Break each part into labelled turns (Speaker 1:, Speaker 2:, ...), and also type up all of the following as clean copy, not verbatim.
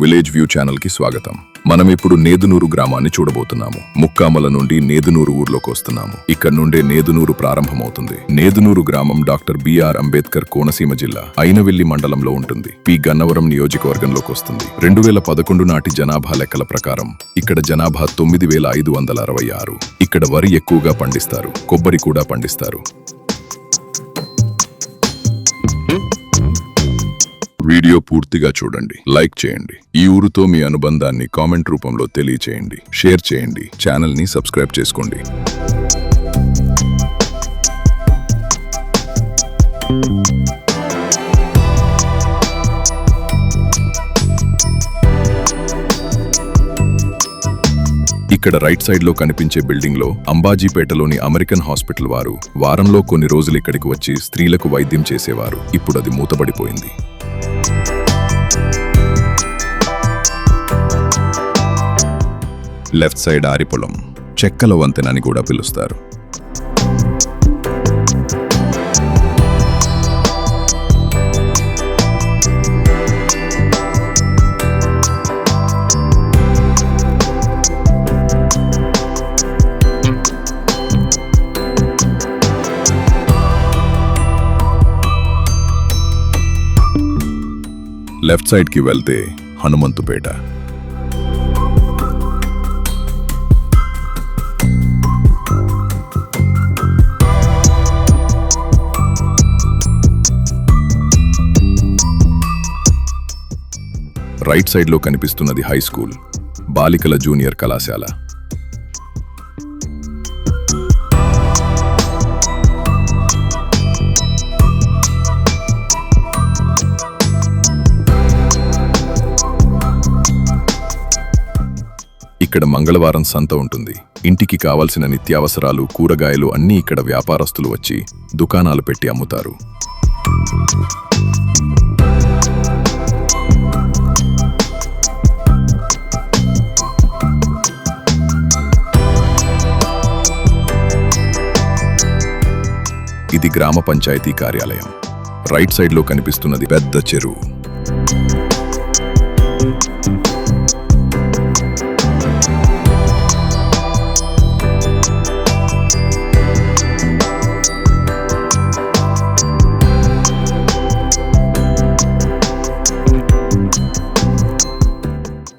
Speaker 1: Village view channel కి స్వాగతం. మనం ఇప్పుడు నేదునూరు గ్రామాన్ని చూడబోతున్నాము. ముక్కామల నుండి నేదునూరు ఊర్లోకి వస్తున్నాము. ఇక్కడ నుండే నేదునూరు ప్రారంభమవుతుంది. నేదునూరు గ్రామం డాక్టర్ బిఆర్ అంబేద్కర్ కోనసీమ జిల్లా ఐనవిల్లి మండలంలో ఉంటుంది. పి గన్నవరం నియోజకవర్గంలోకి వస్తుంది. 2011 నాటి జనాభా లెక్కల ప్రకారం ఇక్కడ జనాభా 9566. ఇక్కడ వరి ఎక్కువగా పండిస్తారు, కొబ్బరి కూడా పండిస్తారు. వీడియో పూర్తిగా చూడండి, లైక్ చేయండి. ఈ ఊరుతో మీ అనుబంధాన్ని కామెంట్ రూపంలో తెలియచేయండి, షేర్ చేయండి, ఛానల్ని సబ్స్క్రైబ్ చేసుకోండి. ఇక్కడ రైట్ సైడ్ లో కనిపించే బిల్డింగ్ లో అంబాజీపేటలోని అమెరికన్ హాస్పిటల్ వారు వారంలో కొన్ని రోజులు ఇక్కడికి వచ్చి స్త్రీలకు వైద్యం చేసేవారు. ఇప్పుడు అది మూతబడిపోయింది. లెఫ్ట్ సైడ్ ఆరిపొలం, చెక్కల వంతెనని కూడా పిలుస్తారు. లెఫ్ట్ సైడ్ కి వెళ్తే హనుమంతుపేట. రైట్ సైడ్ లో కనిపిస్తున్నది హై స్కూల్, బాలికల జూనియర్ కళాశాల. ఇక్కడ మంగళవారం సంత ఉంటుంది. ఇంటికి కావలసిన నిత్యావసరాలు, కూరగాయలు అన్నీ ఇక్కడ వ్యాపారస్తులు వచ్చి దుకాణాలు పెట్టి అమ్ముతారు. ఇది గ్రామ పంచాయతీ కార్యాలయం. రైట్ సైడ్ లో కనిపిస్తున్నది పెద్ద చెరువు.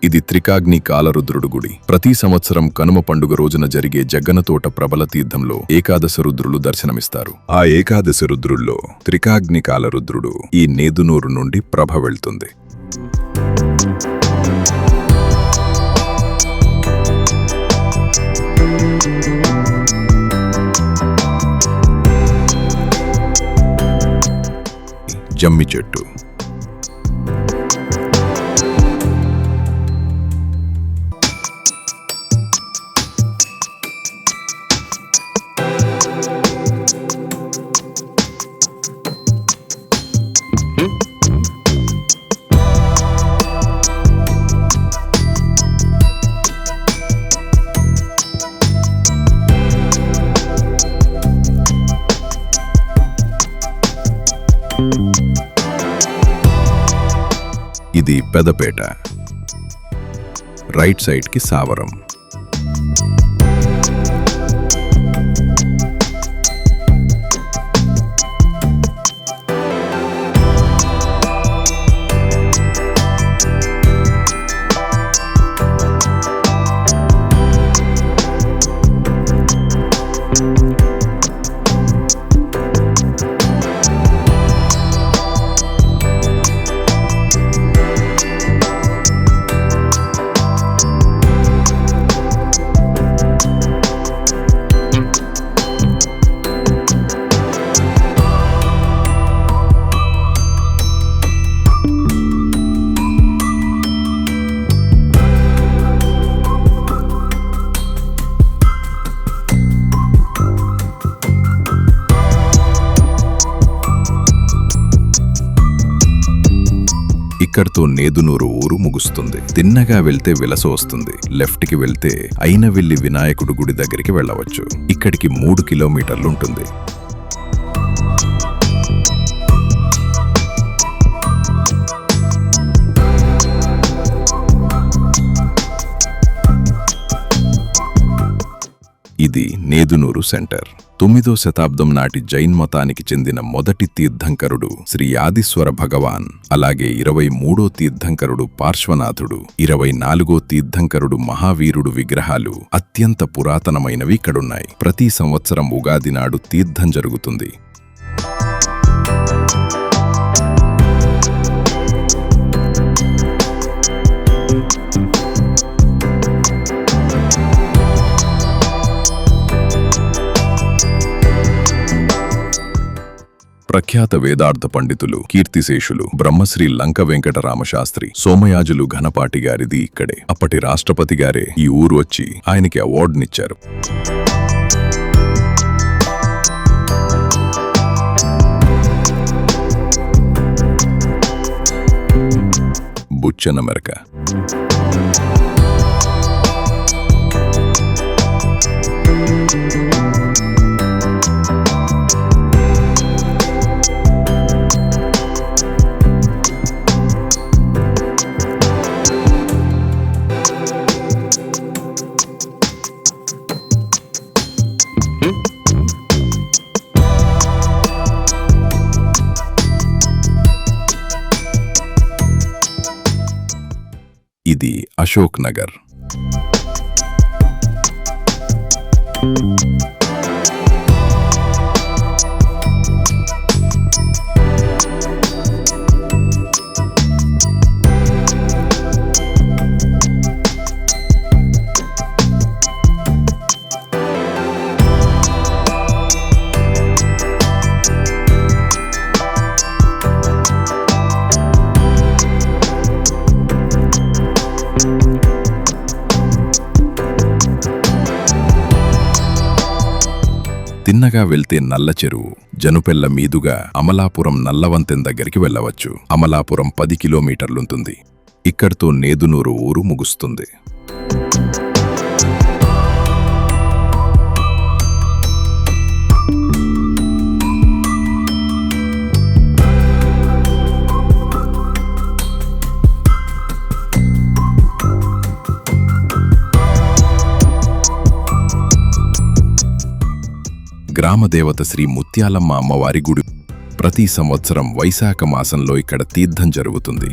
Speaker 1: ఇది త్రికాగ్ని కాలరుద్రుడు గుడి. ప్రతి సంవత్సరం కనుమ పండుగ రోజున జరిగే జగ్గనతోట ప్రబల తీర్థంలో ఏకాదశ రుద్రులు దర్శనమిస్తారు. ఆ ఏకాదశ రుద్రుల్లో త్రికాగ్ని కాలరుద్రుడు ఈ నేదునూరు నుండి ప్రభ వెళ్తుంది. జమ్మి చెట్టు. ఇది పెదపేట. రైట్ సైడ్ కి సావరం. ఇక్కడితో నేదునూరు ఊరు ముగుస్తుంది. తిన్నగా వెళ్తే విలస వస్తుంది. లెఫ్ట్ కి వెళ్తే ఐనవిల్లి వినాయకుడు గుడి దగ్గరికి వెళ్ళవచ్చు. ఇక్కడికి 3 కిలోమీటర్లు ఉంటుంది. ఇది నేదునూరు సెంటర్. 9వ శతాబ్దం నాటి జైన్ మతానికి చెందిన మొదటి తీర్థంకరుడు శ్రీ ఆదిశ్వర భగవాన్, అలాగే 23వ తీర్థంకరుడు పార్శ్వనాథుడు, 24వ తీర్థంకరుడు మహావీరుడు విగ్రహాలు అత్యంత పురాతనమైనవి ఇక్కడున్నాయి. ప్రతి సంవత్సరం ఉగాది నాడు తీర్థం జరుగుతుంది. ప్రఖ్యాత వేదార్థ పండితులు కీర్తిశేషులు బ్రహ్మశ్రీ లంక వెంకటరామశాస్త్రి సోమయాజులు ఘనపాటి గారిది ఇక్కడే. అప్పటి రాష్ట్రపతి గారే ఈ ఊరు వచ్చి ఆయనకి అవార్డునిచ్చారు. బుచ్చనమెరక ఇది అశోక్ నగర్. తిన్నగా వెళ్తే నల్ల చెరువు, జనుపెల్ల మీదుగా అమలాపురం నల్లవంతెన దగ్గరికి వెళ్ళవచ్చు. అమలాపురం 10 కిలోమీటర్లుంటుంది. ఇక్కడితో నేదునూరు ఊరు ముగుస్తుంది. గ్రామదేవత శ్రీ ముత్యాలమ్మ అమ్మవారి గుడి. ప్రతి సంవత్సరం వైశాఖ మాసంలో ఇక్కడ తీర్థం జరుగుతుంది.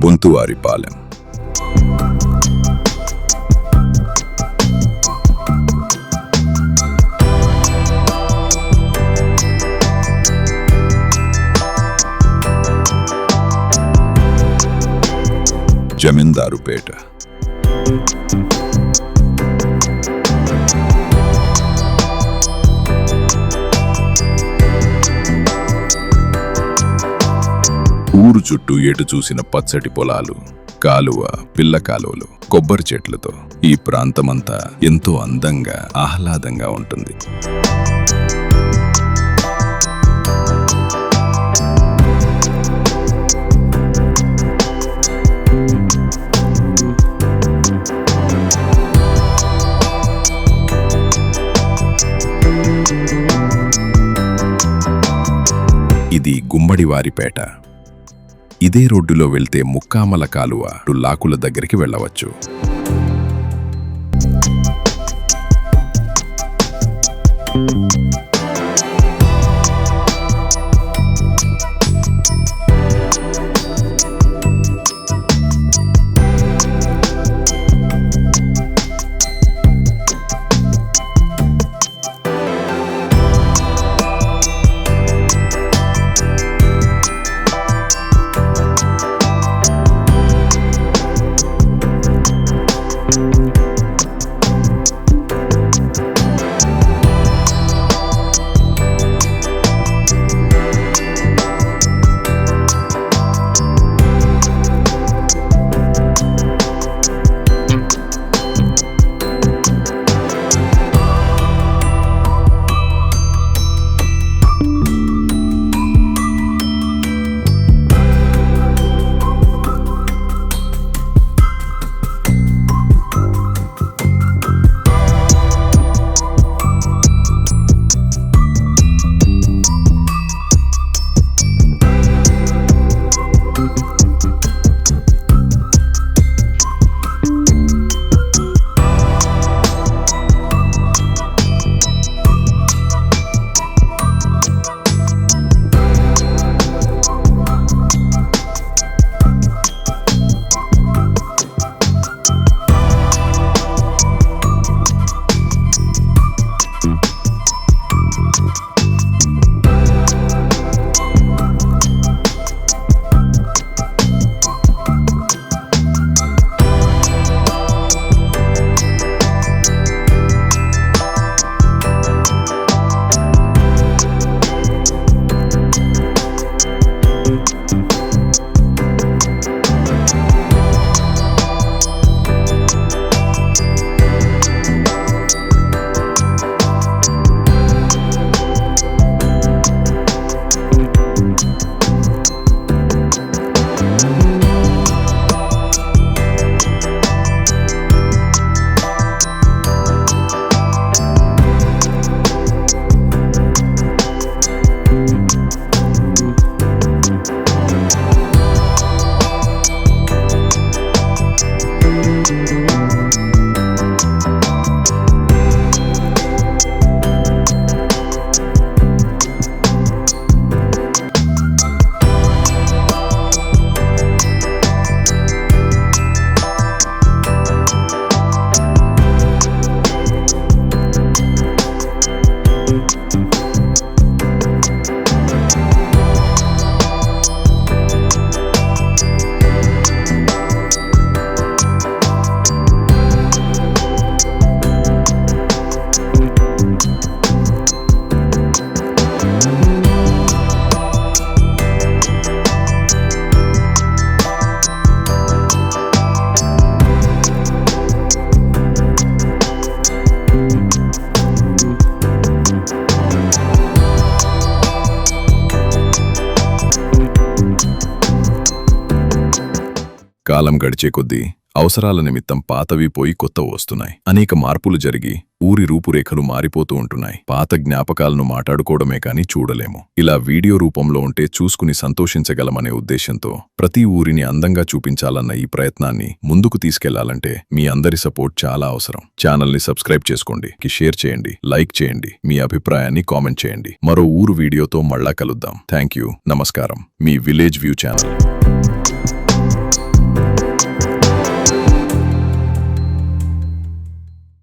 Speaker 1: బొంతువారిపాలెం. జమీందారుపేట. ఊరు చుట్టూ ఎటు చూసిన పచ్చటి పొలాలు, కాలువ, పిల్ల కాలువలు, కొబ్బరి చెట్లతో ఈ ప్రాంతమంతా ఎంతో అందంగా, ఆహ్లాదంగా ఉంటుంది. ఇది గుమ్మడివారిపేట. ఇదే రోడ్డులో వెళ్తే ముక్కామల కాలువ లాకుల దగ్గరికి వెళ్ళవచ్చు. కాలం గడిచే కొద్దీ అవసరాల నిమిత్తం పాతవి పోయి కొత్తవి వస్తున్నాయి. అనేక మార్పులు జరిగి ఊరి రూపురేఖలు మారిపోతూ ఉంటున్నాయి. పాత జ్ఞాపకాలను మాట్లాడుకోవడమే కాని చూడలేము. ఇలా వీడియో రూపంలో ఉంటే చూసుకుని సంతోషించగలమనే ఉద్దేశంతో ప్రతి ఊరిని అందంగా చూపించాలన్న ఈ ప్రయత్నాన్ని ముందుకు తీసుకెళ్లాలంటే మీ అందరి సపోర్ట్ చాలా అవసరం. ఛానల్ని సబ్స్క్రైబ్ చేసుకోండి, షేర్ చేయండి, లైక్ చేయండి, మీ అభిప్రాయాన్ని కామెంట్ చేయండి. మరో ఊరు వీడియోతో మళ్ళా కలుద్దాం. Thank you. నమస్కారం. మీ విలేజ్ వ్యూ ఛానల్.